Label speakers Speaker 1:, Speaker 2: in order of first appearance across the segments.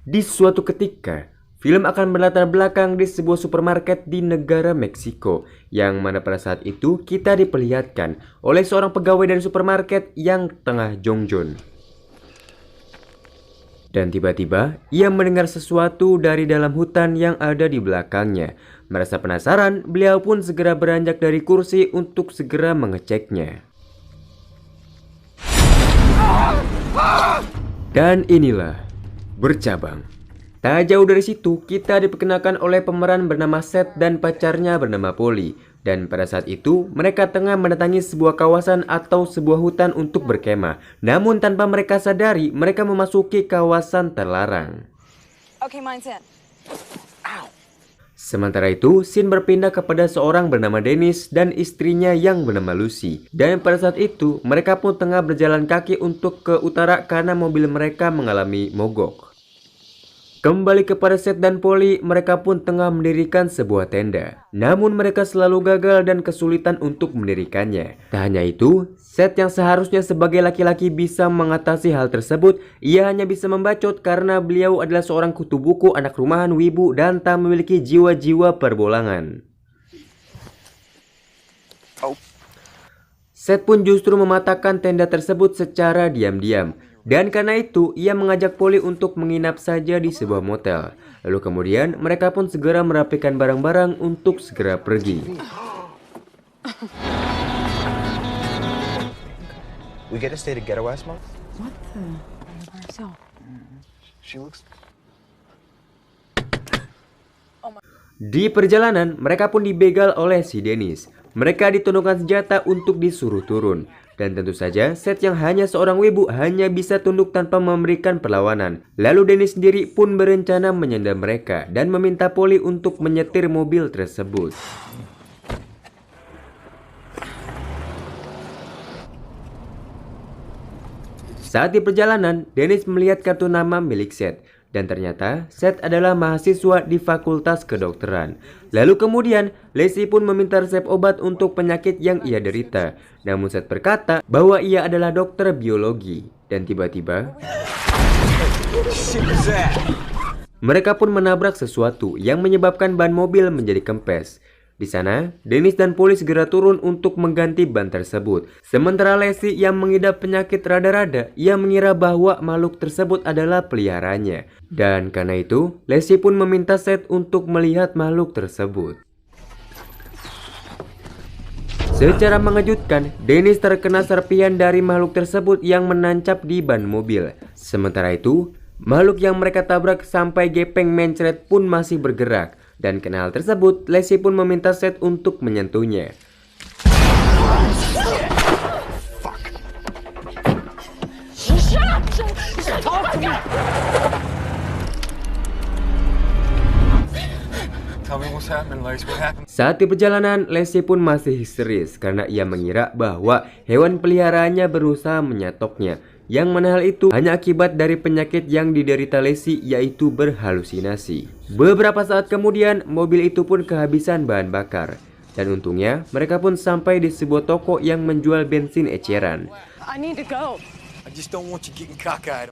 Speaker 1: Di suatu ketika, film akan berlatar belakang di sebuah supermarket di negara Meksiko, yang mana pada saat itu kita diperlihatkan oleh seorang pegawai dari supermarket yang tengah jongjon. Dan tiba-tiba, ia mendengar sesuatu dari dalam hutan yang ada di belakangnya. Merasa penasaran, beliau pun segera beranjak dari kursi untuk segera mengeceknya. Dan inilah Bercabang. Tak jauh dari situ, kita diperkenalkan oleh pemeran bernama Seth dan pacarnya bernama Polly. Dan pada saat itu, mereka tengah mendatangi sebuah kawasan atau sebuah hutan untuk berkemah. Namun tanpa mereka sadari, mereka memasuki kawasan terlarang.
Speaker 2: Okay, mine's in.
Speaker 1: Sementara itu, scene berpindah kepada seorang bernama Dennis dan istrinya yang bernama Lucy. Dan pada saat itu, mereka pun tengah berjalan kaki untuk ke utara karena mobil mereka mengalami mogok. Kembali kepada Seth dan Polly, mereka pun tengah mendirikan sebuah tenda. Namun mereka selalu gagal dan kesulitan untuk mendirikannya. Tak hanya itu, Seth yang seharusnya sebagai laki-laki bisa mengatasi hal tersebut, ia hanya bisa membacot karena beliau adalah seorang kutu buku, anak rumahan, wibu, dan tak memiliki jiwa-jiwa perbolangan. Seth pun justru mematahkan tenda tersebut secara diam-diam. Dan karena itu, ia mengajak Polly untuk menginap saja di sebuah motel. Lalu kemudian, mereka pun segera merapikan barang-barang untuk segera pergi.
Speaker 3: We get to stay together last month?
Speaker 2: What the? By herself.
Speaker 3: She looks...
Speaker 1: Di perjalanan, mereka pun dibegal oleh si Dennis. Mereka ditundukkan senjata untuk disuruh turun. Dan tentu saja, Seth yang hanya seorang wibu hanya bisa tunduk tanpa memberikan perlawanan. Lalu Dennis sendiri pun berencana menyandra mereka dan meminta Polly untuk menyetir mobil tersebut. Saat di perjalanan, Dennis melihat kartu nama milik Seth. Dan ternyata Seth adalah mahasiswa di fakultas kedokteran. Lalu kemudian Lacey pun meminta resep obat untuk penyakit yang ia derita. Namun Seth berkata bahwa ia adalah dokter biologi. Dan tiba-tiba mereka pun menabrak sesuatu yang menyebabkan ban mobil menjadi kempes. Di sana, Dennis dan Polly segera turun untuk mengganti ban tersebut. Sementara Lacey yang mengidap penyakit rada-rada, ia mengira bahwa makhluk tersebut adalah peliharaannya. Dan karena itu, Lacey pun meminta Seth untuk melihat makhluk tersebut. Secara mengejutkan, Dennis terkena serpihan dari makhluk tersebut yang menancap di ban mobil. Sementara itu, makhluk yang mereka tabrak sampai gepeng mencret pun masih bergerak. Dan karena hal tersebut, Lacey pun meminta Seth untuk menyentuhnya. Saat di perjalanan, Lacey pun masih histeris karena ia mengira bahwa hewan peliharaannya berusaha menyatoknya. Yang mana hal itu hanya akibat dari penyakit yang diderita Lacey, yaitu berhalusinasi. Beberapa saat kemudian, mobil itu pun kehabisan bahan bakar. Dan untungnya, mereka pun sampai di sebuah toko yang menjual bensin eceran.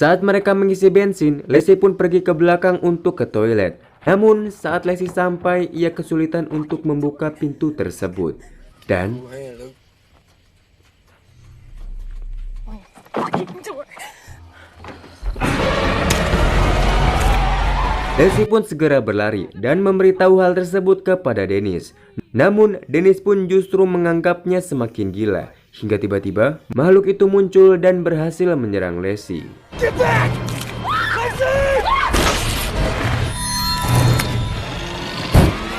Speaker 1: Saat mereka mengisi bensin, Lacey pun pergi ke belakang untuk ke toilet. Namun, saat Lacey sampai, ia kesulitan untuk membuka pintu tersebut. Dan Lacey pun segera berlari dan memberitahu hal tersebut kepada Dennis. Namun, Dennis pun justru menganggapnya semakin gila. Hingga tiba-tiba, makhluk itu muncul dan berhasil menyerang Lacey.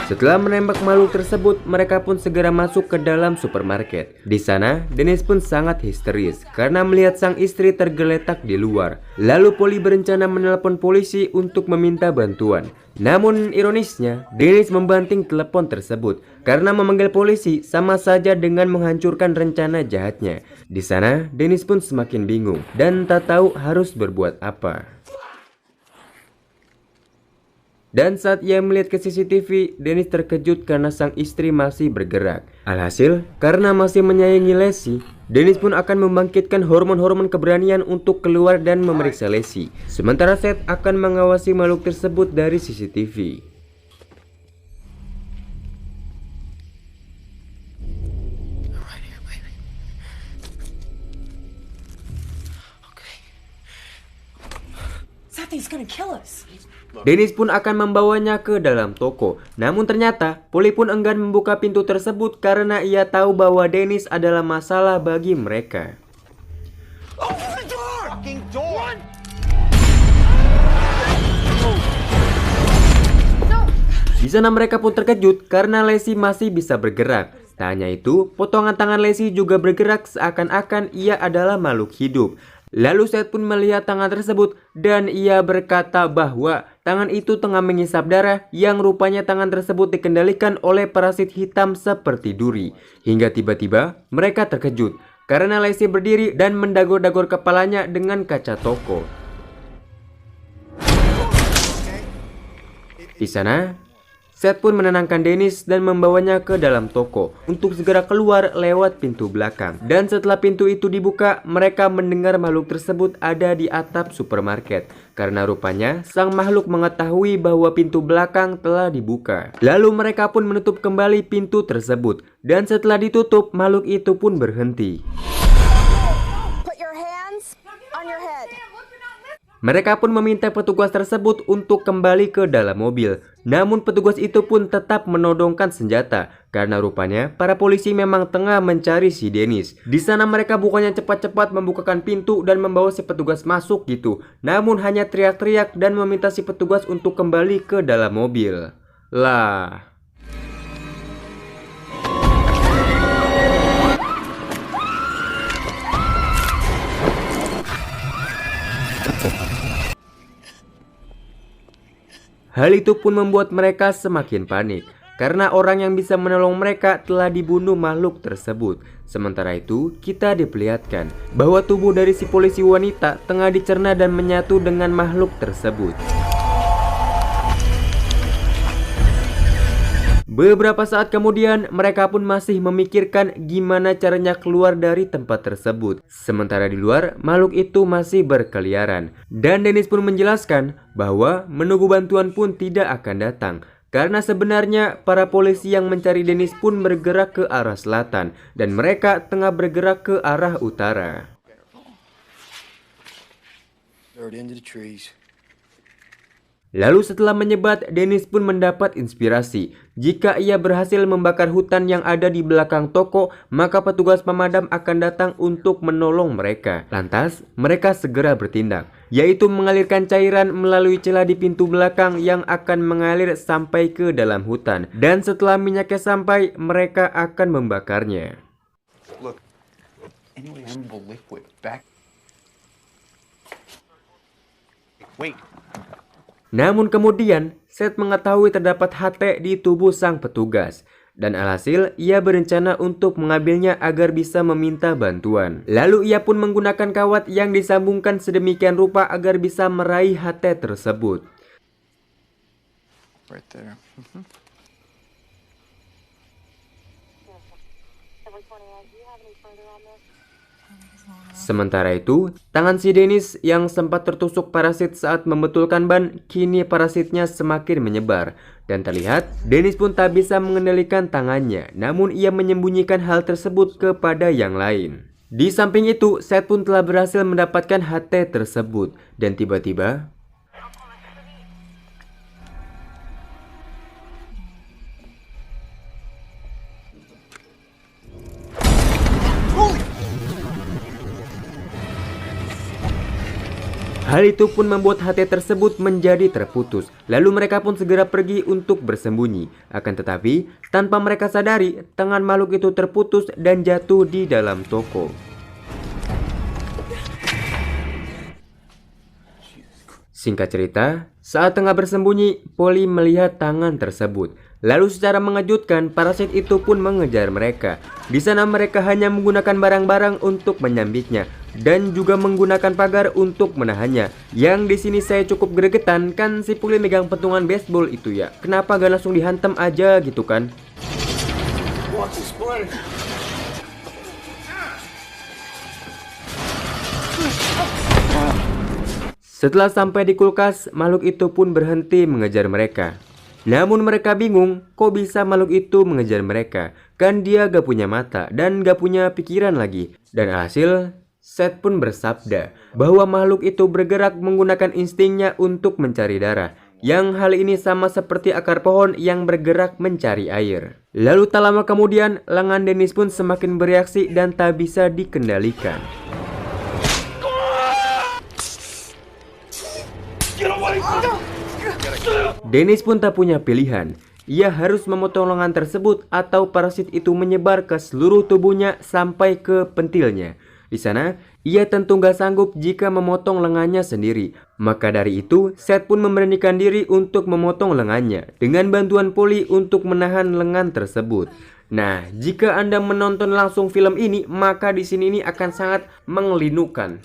Speaker 1: Setelah menembak makhluk tersebut, mereka pun segera masuk ke dalam supermarket. Di sana, Dennis pun sangat histeris karena melihat sang istri tergeletak di luar. Lalu Polly berencana menelpon polisi untuk meminta bantuan. Namun ironisnya, Dennis membanting telepon tersebut karena memanggil polisi sama saja dengan menghancurkan rencana jahatnya. Di sana, Dennis pun semakin bingung dan tak tahu harus berbuat apa. Dan saat ia melihat ke CCTV, Dennis terkejut karena sang istri masih bergerak. Alhasil, karena masih menyayangi Lacey, Dennis pun akan membangkitkan hormon-hormon keberanian untuk keluar dan memeriksa Lacey. Sementara Seth akan mengawasi makhluk tersebut dari CCTV.
Speaker 2: He's gonna kill us.
Speaker 1: Dennis pun akan membawanya ke dalam toko. Namun ternyata, Polly pun enggan membuka pintu tersebut karena ia tahu bahwa Dennis adalah masalah bagi mereka. Di sana mereka pun terkejut karena Lacey masih bisa bergerak. Tak hanya itu, potongan tangan Lacey juga bergerak seakan-akan ia adalah makhluk hidup. Lalu Seth pun melihat tangan tersebut dan ia berkata bahwa tangan itu tengah mengisap darah yang rupanya tangan tersebut dikendalikan oleh parasit hitam seperti duri. Hingga tiba-tiba mereka terkejut karena Lacey berdiri dan mendagor-dagor kepalanya dengan kaca toko. Di sana, Seth pun menenangkan Dennis dan membawanya ke dalam toko untuk segera keluar lewat pintu belakang. Dan setelah pintu itu dibuka, mereka mendengar makhluk tersebut ada di atap supermarket. Karena rupanya sang makhluk mengetahui bahwa pintu belakang telah dibuka. Lalu mereka pun menutup kembali pintu tersebut. Dan setelah ditutup, makhluk itu pun berhenti.
Speaker 2: Put your hands on your head.
Speaker 1: Mereka pun meminta petugas tersebut untuk kembali ke dalam mobil. Namun petugas itu pun tetap menodongkan senjata karena rupanya para polisi memang tengah mencari si Dennis. Di sana mereka bukannya cepat-cepat membukakan pintu dan membawa si petugas masuk gitu, namun hanya teriak-teriak dan meminta si petugas untuk kembali ke dalam mobil. Lah. Hal itu pun membuat mereka semakin panik karena orang yang bisa menolong mereka telah dibunuh makhluk tersebut. Sementara itu, kita diperlihatkan bahwa tubuh dari si polisi wanita tengah dicerna dan menyatu dengan makhluk tersebut. Beberapa saat kemudian, mereka pun masih memikirkan gimana caranya keluar dari tempat tersebut. Sementara di luar, makhluk itu masih berkeliaran. Dan Dennis pun menjelaskan bahwa menunggu bantuan pun tidak akan datang. Karena sebenarnya para polisi yang mencari Dennis pun bergerak ke arah selatan. Dan mereka tengah bergerak ke arah utara. Lalu setelah menyebat, Dennis pun mendapat inspirasi. Jika ia berhasil membakar hutan yang ada di belakang toko, maka petugas pemadam akan datang untuk menolong mereka. Lantas, mereka segera bertindak, yaitu mengalirkan cairan melalui celah di pintu belakang yang akan mengalir sampai ke dalam hutan. Dan setelah minyaknya sampai, mereka akan membakarnya.
Speaker 3: Look, inflammable liquid back. Wait.
Speaker 1: Namun kemudian, Seth mengetahui terdapat HT di tubuh sang petugas. Dan alhasil, ia berencana untuk mengambilnya agar bisa meminta bantuan. Lalu ia pun menggunakan kawat yang disambungkan sedemikian rupa agar bisa meraih HT tersebut.
Speaker 3: Right there.
Speaker 1: Sementara itu, tangan si Dennis yang sempat tertusuk parasit saat membetulkan ban, kini parasitnya semakin menyebar. Dan terlihat, Dennis pun tak bisa mengendalikan tangannya, namun ia menyembunyikan hal tersebut kepada yang lain. Di samping itu, Seth pun telah berhasil mendapatkan HT tersebut. Dan tiba-tiba, hal itu pun membuat HT tersebut menjadi terputus. Lalu mereka pun segera pergi untuk bersembunyi. Akan tetapi, tanpa mereka sadari, tangan makhluk itu terputus dan jatuh di dalam toko. Singkat cerita, saat tengah bersembunyi, Polly melihat tangan tersebut. Lalu secara mengejutkan, parasit itu pun mengejar mereka. Di sana mereka hanya menggunakan barang-barang untuk menyambitnya dan juga menggunakan pagar untuk menahannya. Yang di sini saya cukup gregetan, kan si Polly megang pentungan baseball itu ya. Kenapa gak langsung dihantam aja gitu kan? Setelah sampai di kulkas, makhluk itu pun berhenti mengejar mereka. Namun mereka bingung, kok bisa makhluk itu mengejar mereka? Kan dia gak punya mata dan gak punya pikiran lagi. Dan hasil, Seth pun bersabda bahwa makhluk itu bergerak menggunakan instingnya untuk mencari darah. Yang hal ini sama seperti akar pohon yang bergerak mencari air. Lalu tak lama kemudian, lengan Dennis pun semakin bereaksi dan tak bisa dikendalikan. Dennis pun tak punya pilihan. Ia harus memotong lengan tersebut atau parasit itu menyebar ke seluruh tubuhnya sampai ke pentilnya. Di sana, ia tentu gak sanggup jika memotong lengannya sendiri. Maka dari itu, Seth pun memberanikan diri untuk memotong lengannya dengan bantuan poli untuk menahan lengan tersebut. Nah, jika Anda menonton langsung film ini, maka di sini ini akan sangat mengelinukan.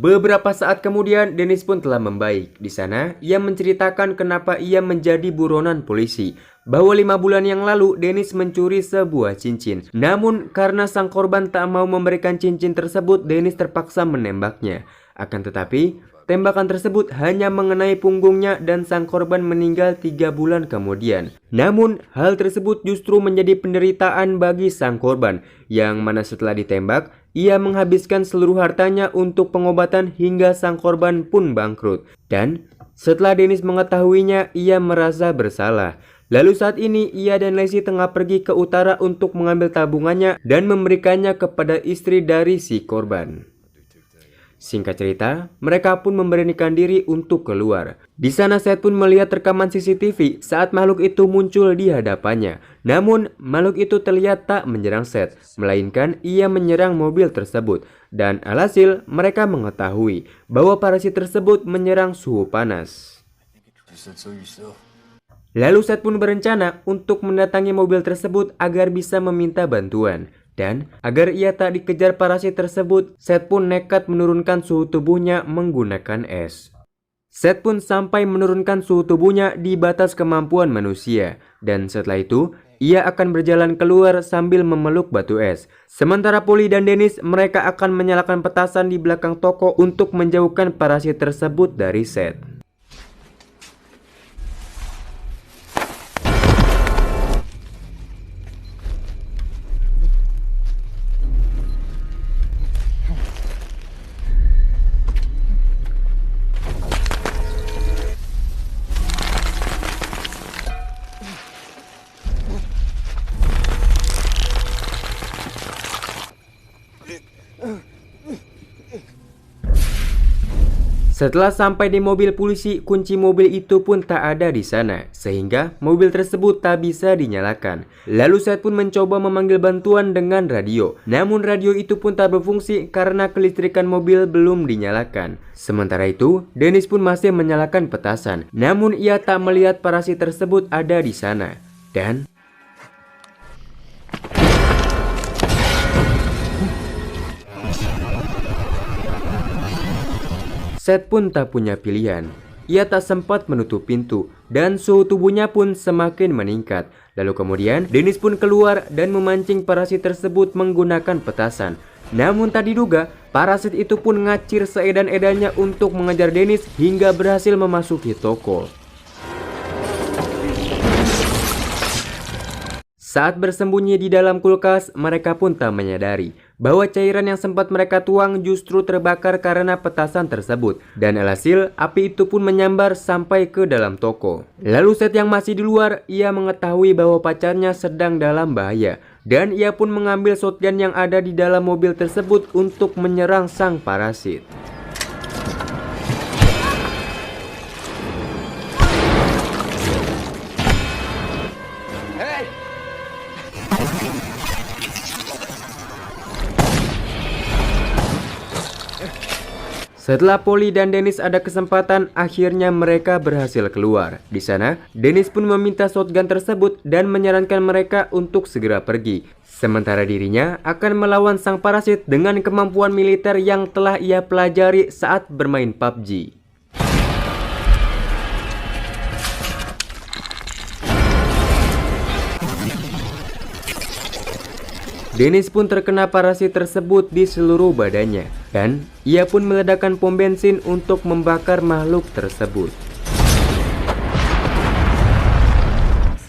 Speaker 1: Beberapa saat kemudian, Dennis pun telah membaik. Di sana, ia menceritakan kenapa ia menjadi buronan polisi. Bahwa 5 bulan yang lalu, Dennis mencuri sebuah cincin. Namun, karena sang korban tak mau memberikan cincin tersebut, Dennis terpaksa menembaknya. Akan tetapi, tembakan tersebut hanya mengenai punggungnya dan sang korban meninggal 3 bulan kemudian. Namun, hal tersebut justru menjadi penderitaan bagi sang korban, yang mana setelah ditembak, ia menghabiskan seluruh hartanya untuk pengobatan hingga sang korban pun bangkrut. Dan setelah Dennis mengetahuinya, ia merasa bersalah. Lalu saat ini ia dan Lacey tengah pergi ke utara untuk mengambil tabungannya dan memberikannya kepada istri dari si korban. Singkat cerita, mereka pun memberanikan diri untuk keluar. Di sana Seth pun melihat rekaman CCTV saat makhluk itu muncul di hadapannya. Namun, makhluk itu terlihat tak menyerang Seth, melainkan ia menyerang mobil tersebut. Dan alhasil, mereka mengetahui bahwa parasit tersebut menyerang suhu panas. Lalu Seth pun berencana untuk mendatangi mobil tersebut agar bisa meminta bantuan. Dan agar ia tak dikejar parasit tersebut, Seth pun nekat menurunkan suhu tubuhnya menggunakan es. Seth pun sampai menurunkan suhu tubuhnya di batas kemampuan manusia. Dan setelah itu, ia akan berjalan keluar sambil memeluk batu es. Sementara Polly dan Dennis, mereka akan menyalakan petasan di belakang toko untuk menjauhkan parasit tersebut dari Seth. Setelah sampai di mobil polisi, kunci mobil itu pun tak ada di sana, sehingga mobil tersebut tak bisa dinyalakan. Lalu Seth pun mencoba memanggil bantuan dengan radio. Namun radio itu pun tak berfungsi karena kelistrikan mobil belum dinyalakan. Sementara itu, Dennis pun masih menyalakan petasan. Namun ia tak melihat parasit tersebut ada di sana. Dan Seth pun tak punya pilihan. Ia tak sempat menutup pintu dan suhu tubuhnya pun semakin meningkat. Lalu kemudian Dennis pun keluar dan memancing parasit tersebut menggunakan petasan. Namun tak diduga, parasit itu pun ngacir seedan-edannya untuk mengejar Dennis hingga berhasil memasuki toko. Saat bersembunyi di dalam kulkas, mereka pun tak menyadari bahwa cairan yang sempat mereka tuang justru terbakar karena petasan tersebut. Dan alhasil, api itu pun menyambar sampai ke dalam toko. Lalu Seth yang masih di luar, ia mengetahui bahwa pacarnya sedang dalam bahaya. Dan ia pun mengambil shotgun yang ada di dalam mobil tersebut untuk menyerang sang parasit. Setelah Polly dan Dennis ada kesempatan, akhirnya mereka berhasil keluar. Di sana, Dennis pun meminta shotgun tersebut dan menyarankan mereka untuk segera pergi. Sementara dirinya akan melawan sang parasit dengan kemampuan militer yang telah ia pelajari saat bermain PUBG. Dennis pun terkena parasit tersebut di seluruh badannya, dan ia pun meledakkan pom bensin untuk membakar makhluk tersebut.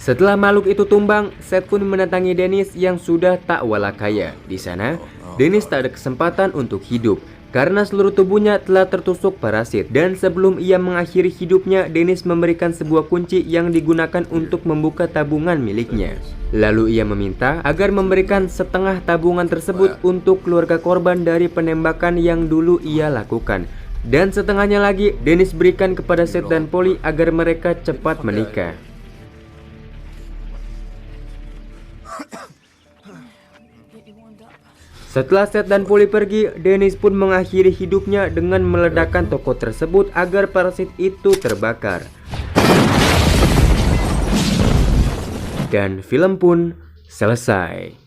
Speaker 1: Setelah makhluk itu tumbang, Seth pun mendatangi Dennis yang sudah tak walakaya. Di sana, Dennis tak ada kesempatan untuk hidup karena seluruh tubuhnya telah tertusuk parasit. Dan sebelum ia mengakhiri hidupnya, Dennis memberikan sebuah kunci yang digunakan untuk membuka tabungan miliknya. Lalu ia meminta agar memberikan setengah tabungan tersebut untuk keluarga korban dari penembakan yang dulu ia lakukan. Dan setengahnya lagi Dennis berikan kepada Seth dan Polly agar mereka cepat menikah. Setelah Seth dan Polly pergi, Dennis pun mengakhiri hidupnya dengan meledakkan toko tersebut agar parasit itu terbakar. Dan film pun selesai.